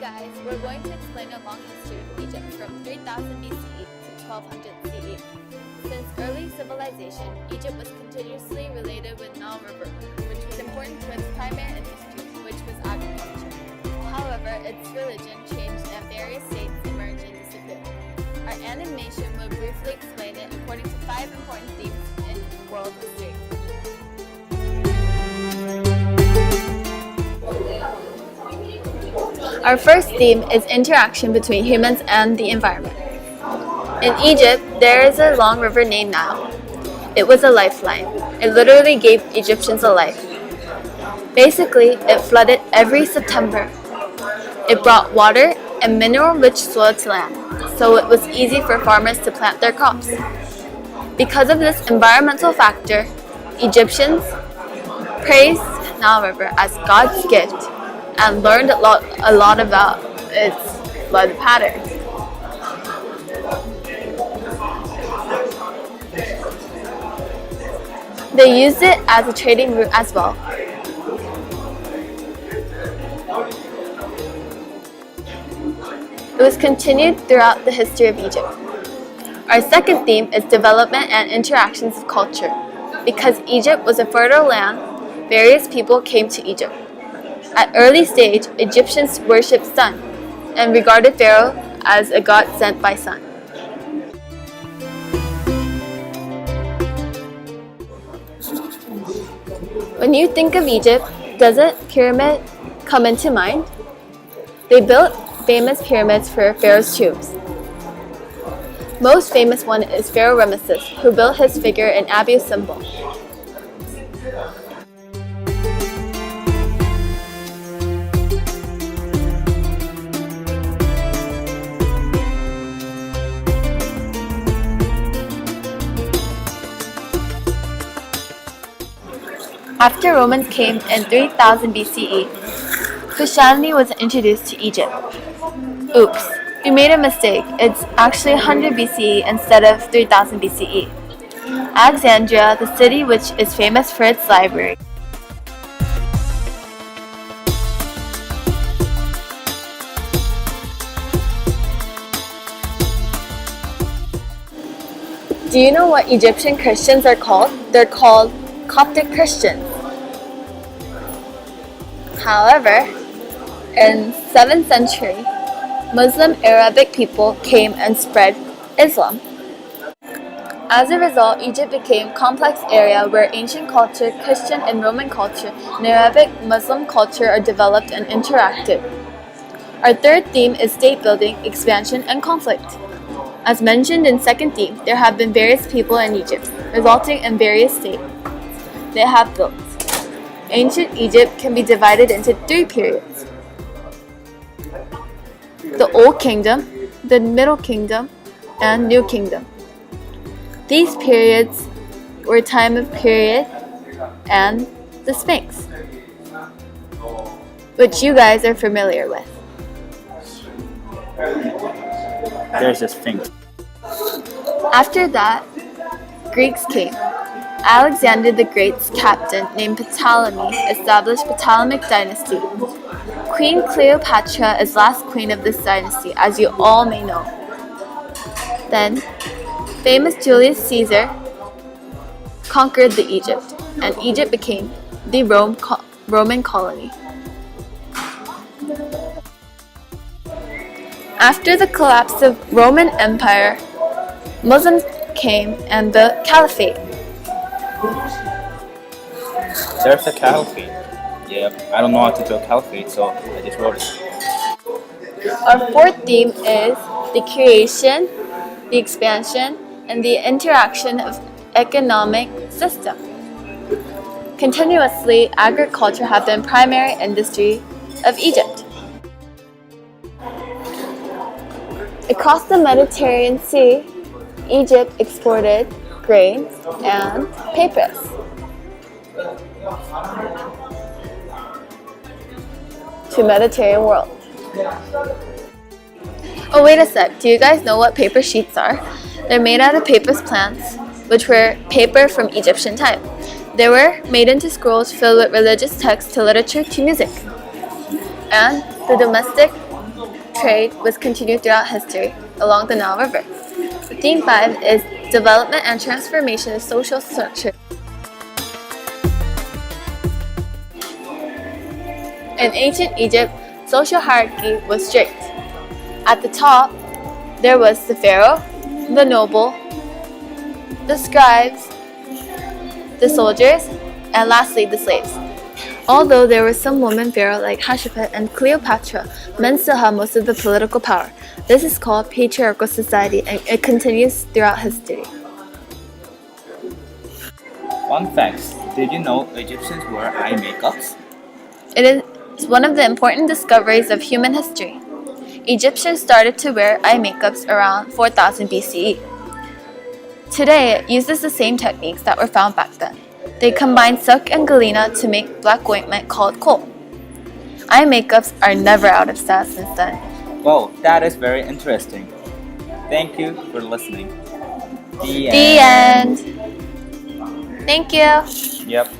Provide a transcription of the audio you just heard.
guys, we're going to explain a long history of Egypt from 3000 BCE to 1200 CE. Since early civilization, Egypt was continuously related with Nile River, which was important to its primary industry, which was agriculture. However, its religion changed and various states emerged and disappeared. Our animation will briefly explain it according to 5 important themes in world history. Our first theme is interaction between humans and the environment. In Egypt, there is a long river named Nile. It was a lifeline. It literally gave Egyptians a life. Basically, it flooded every September. It brought water and mineral-rich soil to land, so it was easy for farmers to plant their crops. Because of this environmental factor, Egyptians praised Nile River as God's gift and learned a lot about its flood patterns. They used it as a trading route as well. It was continued throughout the history of Egypt. Our second theme is development and interactions of culture. Because Egypt was a fertile land, various people came to Egypt. At early stage, Egyptians worshipped sun and regarded Pharaoh as a god sent by sun. When you think of Egypt, doesn't pyramid come into mind? They built famous pyramids for Pharaoh's tombs. Most famous one is Pharaoh Ramesses, who built his figure in Apwh symbol. After Romans came in 3000 BCE, Christianity was introduced to Egypt. Oops, we made a mistake. It's actually 100 BCE instead of 3000 BCE. Alexandria, the city which is famous for its library. Do you know what Egyptian Christians are called? They're called Coptic Christians. However, in 7th century, Muslim Arabic people came and spread Islam. As a result, Egypt became a complex area where ancient culture, Christian and Roman culture, and Arabic Muslim culture are developed and interacted. Our third theme is state building, expansion, and conflict. As mentioned in second theme, there have been various people in Egypt, resulting in various states they have built. Ancient Egypt can be divided into 3 periods: the Old Kingdom, the Middle Kingdom, and New Kingdom. These periods were time of period and the Sphinx, which you guys are familiar with. There's a Sphinx. After that, Greeks came. Alexander the Great's captain named Ptolemy established Ptolemaic dynasty. Queen Cleopatra is last queen of this dynasty, as you all may know. Then, famous Julius Caesar conquered the Egypt, and Egypt became the Roman colony. After the collapse of Roman Empire, Muslims came and built Caliphate. There's a caliphate. Yeah, I don't know how to do a caliphate, so I just wrote it. Our fourth theme is the creation, the expansion, and the interaction of economic system. Continuously, agriculture has been primary industry of Egypt. Across the Mediterranean Sea, Egypt exported grains and papyrus. To Mediterranean world. Oh, wait a sec. Do you guys know what paper sheets are? They're made out of papyrus plants, which were paper from Egyptian time. They were made into scrolls filled with religious texts to literature to music. And the domestic trade was continued throughout history along the Nile River. Theme 5 is development and transformation of social structure. In ancient Egypt, social hierarchy was strict. At the top, there was the pharaoh, the noble, the scribes, the soldiers, and lastly the slaves. Although there were some women pharaoh like Hatshepsut and Cleopatra, men still had most of the political power. This is called patriarchal society and it continues throughout history. Fun facts. Did you know Egyptians wear eye makeups? It is one of the important discoveries of human history. Egyptians started to wear eye makeups around 4000 BCE. Today, it uses the same techniques that were found back then. They combined silk and galena to make black ointment called kohl. Eye makeups are never out of style since then. Wow, that is very interesting. Thank you for listening. The end. Thank you. Yep.